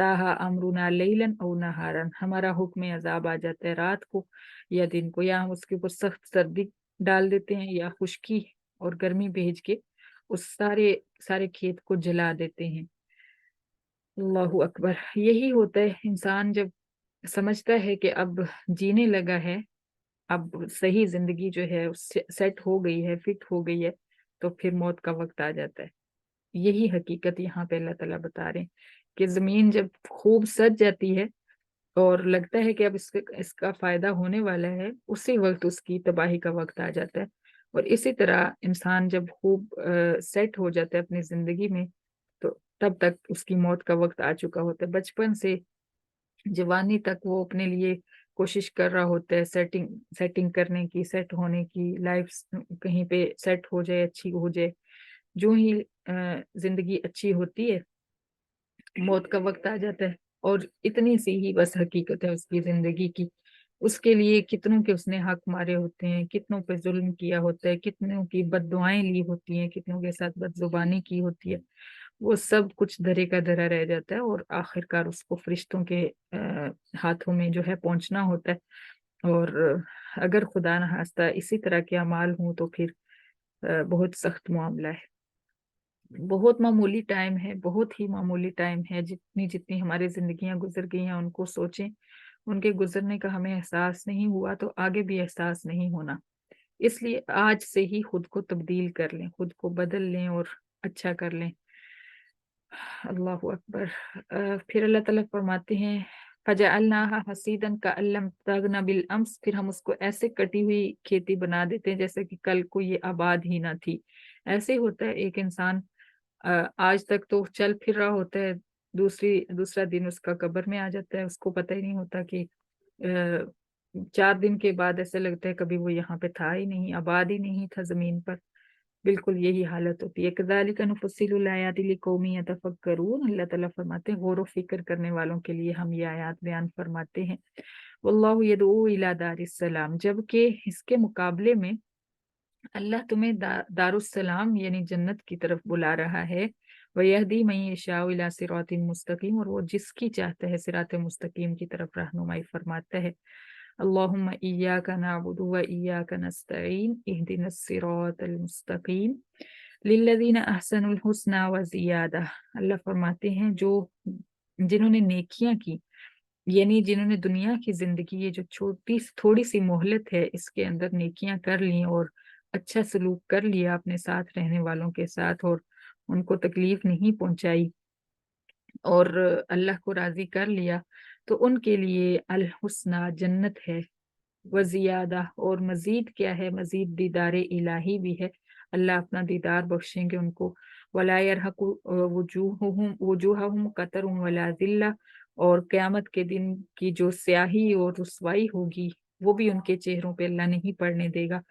अताहा अमरुना लैलन औ नहारन, हमारा हुक्म अजाब आ जाता है रात को या दिन को, या हम उसके ऊपर सख्त सर्दी डाल देते हैं या खुश्की और गर्मी भेज के उस सारे सारे खेत को जला देते हैं। अल्लाहु अकबर। यही होता है, इंसान जब समझता है कि अब जीने लगा है, अब सही जिंदगी जो है उससे सेट हो गई है, फिट हो गई है, तो फिर मौत का वक्त आ जाता है। यही हकीकत यहाँ पे अल्लाह ताला बता रहे हैं कि जमीन जब खूब सज जाती है और लगता है कि अब इसका इसका फायदा होने वाला है, उसी वक्त उसकी तबाही का वक्त आ जाता है। और इसी तरह इंसान जब खूब सेट हो जाता है अपनी जिंदगी में, तो तब तक उसकी मौत का वक्त आ चुका होता है। बचपन से जवानी तक वो अपने लिए कोशिश कर रहा होता है सेटिंग सेटिंग करने की, सेट होने की, लाइफ कहीं पे सेट हो जाए, अच्छी हो जाए। जो ही जिंदगी अच्छी होती है, मौत का वक्त आ जाता है, और इतनी सी ही बस हकीकत है उसकी जिंदगी की। उसके लिए कितनों के उसने हक मारे होते हैं, कितनों पे जुल्म किया होता है, कितनों की बद्दुआएं ली होती हैं, कितनों के साथ बदजुबानी की होती है, वो सब कुछ धरे का धरा रह जाता है, और आखिरकार उसको फरिश्तों के हाथों में जो है पहुंचना होता है। और अगर खुदा न खास्ता इसी तरह के अमाल हों तो फिर बहुत सख्त मामला है। बहुत मामूली टाइम है, बहुत ही मामूली टाइम है। जितनी जितनी हमारी जिंदगियां गुजर गई हैं उनको सोचें, उनके गुजरने का हमें एहसास नहीं हुआ तो आगे भी एहसास नहीं होना। इसलिए आज से ही खुद को तब्दील कर लें, खुद को बदल लें और अच्छा कर लें। अल्लाहु अकबर। फिर अल्लाह ताला फरमाते हैं फजअलनाहा हसीदन कअल्लम तगना बिल अम्स, फिर हम उसको ऐसे कटी हुई खेती बना देते हैं जैसे कि कल को ये आबाद ही ना थी। ऐसे ही होता है, एक इंसान आज तक तो चल फिर रहा होता है, दूसरा दिन उसका कब्र में आ जाता है, उसको पता ही नहीं होता कि 4 दिन के बाद ऐसे लगता है कभी वो यहाँ पे था ही नहीं, आबाद ही नहीं था जमीन पर। बिल्कुल यही हालत होती है। कज़ालिका नुफ़स्सिलुल आयाति लिक़ौमिन यतफ़क्करून, अल्लाह ताला फरमाते हैं गौर व फिक्र करने वालों के लिए हम ये आयात बयान फरमाते हैं। वल्लाहु यदऊ इला दारिस्सलाम, जबकि इसके मुकाबले में अल्लाह तुम्हें दारुस्सलाम यानी जन्नत की तरफ बुला रहा है। वयहदी मन यशाउ इला सिरातिन मुस्तकीम, और वो जिसकी चाहता है सिरात मुस्तकीम की तरफ रहनुमाई फरमाता है। अल्लाहुम्मा इय्याका नअबुदु व इय्याका नस्तईन इहदिनस सिरातल मुस्तकीम लिल्लज़ीना अहसनुल हुस्ना व ज़ियादा। अल्लाह फरमाते हैं जो जिन्होंने नेकियां की, यानी जिन्होंने दुनिया की जिंदगी, ये जो छोटी थोड़ी सी मोहलत है, इसके अंदर नेकियां कर ली और अच्छा सलूक कर लिया अपने साथ रहने वालों के साथ, और उनको तकलीफ नहीं पहुंचाई, और अल्लाह को राजी कर लिया, तो उनके लिए अल हुस्ना जन्नत है, वजियादा और मजीद क्या है, मजीद दीदार इलाही भी है। अल्लाह अपना दीदार बख्शेंगे उनको। वला यरहकु वजूहहुम कतरुम वला जिल्ला, और क़यामत के दिन की जो स्याही और रुसवाई होगी वो भी उनके चेहरों पे अल्लाह नहीं पड़ने देगा।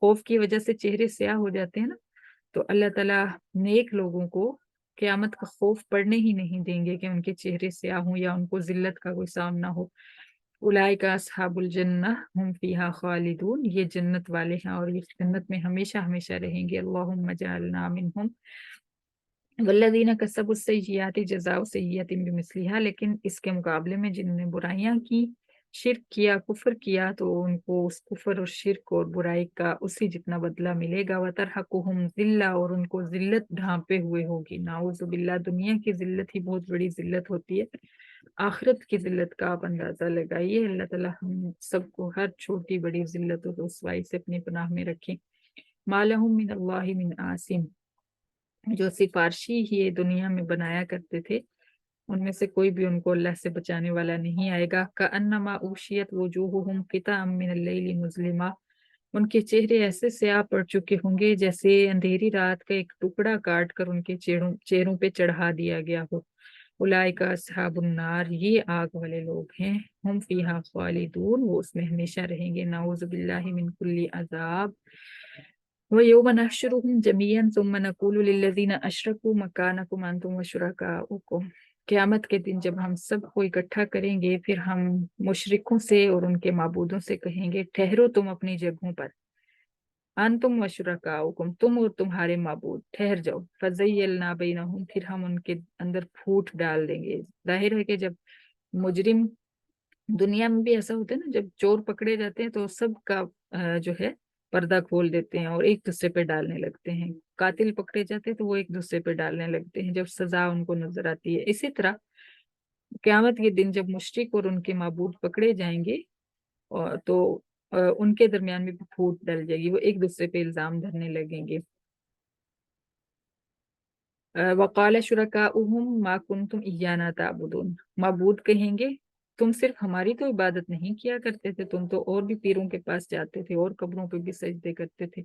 खौफ की वजह से चेहरे स्याह हो जाते हैं ना, तो अल्लाह ताला नेक लोगों को क़यामत का खौफ पड़ने ही नहीं देंगे कि उनके चेहरे स्याह हों या उनको जिल्लत का कोई सामना हो। उलाइका अस्हाबुल जन्नह हुम फीहा खालिदून, ये जन्नत वाले हैं और ये जन्नत में हमेशा हमेशा रहेंगे। अल्लाहुम्मा जअलना मिनहुम। वल्लज़ीना कसबुस सय्यिआति जज़ाउ सय्यिअतिन बिमिस्लिहा, लेकिन इसके मुकाबले में जिन्होंने बुराइयां की, शिर्क किया, कुफ्र किया, तो उनको उस कुफ्र और शिर्क और बुराई का उसी जितना बदला मिलेगा। व तरहकुहुम ज़िल्ला, और उनको जिल्लत ढांपे हुए होगी। नाउज़ु बिल्लाह, दुनिया की जिल्लत ही बहुत बड़ी जिल्लत होती है, आखिरत की जिल्लत का आप अंदाजा लगाइए। अल्लाह ताला हम सबको हर छोटी बड़ी जिल्लत और रुसवाई से अपनी पनाह में रखें। मालहुम मिन अल्लाहि मिन आसिम, जो सिफारशी ये दुनिया में बनाया करते थे, उनमें से कोई भी उनको अल्लाह से बचाने वाला नहीं आएगा। कअन्नमा उशियत वजूहुहुम क़िताअम मिनल लैलि मुज़लिमा, उनके चेहरे ऐसे स्याह पड़ चुके होंगे जैसे अंधेरी रात का एक टुकड़ा काट कर उनके चेहरों पे चढ़ा दिया गया हो। उलाइका अस्हाबुन नार, ये आग वाले लोग हैं। हम फीहा खालिदून, वो उसमें हमेशा रहेंगे। नाउज़ु बिल्लाहि मिन कुल्ली अज़ाब। व यौम नहशुरुहुम जमीअन सुम्मा नक़ूलु लिल्लज़ीना अशरकू मकानकुम अंतुम व शुरकाउकुम, क़यामत के दिन जब हम सबको इकट्ठा करेंगे, फिर हम मुशरिकों से और उनके माबूदों से कहेंगे ठहरो तुम अपनी जगहों पर। अंतुम व शुरकाउकुम, तुम और तुम्हारे माबूद, ठहर जाओ, फज़य्यलना बैनहुम, फिर हम उनके अंदर फूट डाल देंगे। जाहिर है कि जब मुजरिम, दुनिया में भी ऐसा होता है ना, जब चोर पकड़े जाते हैं तो सबका जो है पर्दा खोल देते हैं और एक दूसरे पे डालने लगते हैं। कातिल पकड़े जाते हैं तो वो एक दूसरे पे डालने लगते हैं जब सजा उनको नजर आती है। इसी तरह क़यामत के दिन जब मुशरिक और उनके माबूद पकड़े जाएंगे, और तो उनके दरमियान में भी फूट डल जाएगी, वो एक दूसरे पे इल्जाम धरने लगेंगे। वक़ाल शुरकाउहुम मा कुंतुम इय्याना ताबुदून, माबूद कहेंगे तुम सिर्फ हमारी तो इबादत नहीं किया करते थे, तुम तो और भी पीरों के पास जाते थे और कब्रों पे भी सजदे करते थे।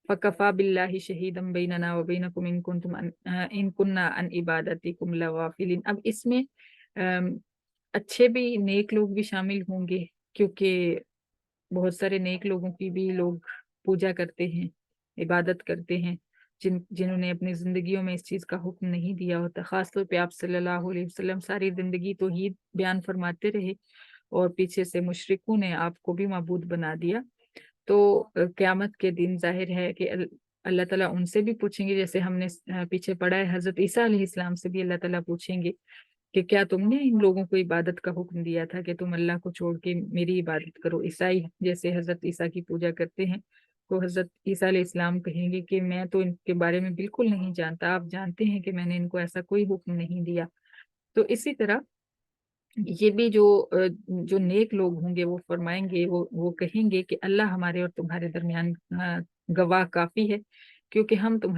फ़कफ़ा बिल्लाहि शहीदम बैनना व बैनकुम इन कुन्ना अन इबादतिकुम लगाफिलिन। अब इसमें अम, अच्छे भी, नेक लोग भी शामिल होंगे, क्योंकि बहुत सारे नेक लोगों की भी लोग पूजा करते हैं, इबादत करते हैं, जिन्होंने अपनी जिंदगियों में इस चीज का हुक्म नहीं दिया होता। खासतौर पे आप सल्लल्लाहु अलैहि वसल्लम सारी जिंदगी तो ही बयान फरमाते रहे और पीछे से मुशरिकों ने आपको भी माबूद बना दिया। तो क़यामत के दिन जाहिर है कि अल्लाह ताला उनसे भी पूछेंगे, जैसे हमने पीछे पढ़ा है, हजरत ईसा अलैहिस्सलाम से भी अल्लाह ताला पूछेंगे कि क्या तुमने इन लोगों को इबादत का हुक्म दिया था कि तुम अल्लाह को छोड़ के मेरी इबादत करो। ईसाई जैसे हजरत ईसा की पूजा करते हैं, तो हजरत ईसा अलैहिस्सलाम कहेंगे कि मैं तो इनके बारे में बिल्कुल नहीं जानता, आप जानते हैं कि मैंने इनको ऐसा कोई हुक्म नहीं दिया। तो इसी तरह ये भी जो नेक लोग होंगे वो फरमाएंगे, वो कहेंगे कि अल्लाह हमारे और तुम्हारे दरमियान गवाह काफी है, क्योंकि हम तुम्हारे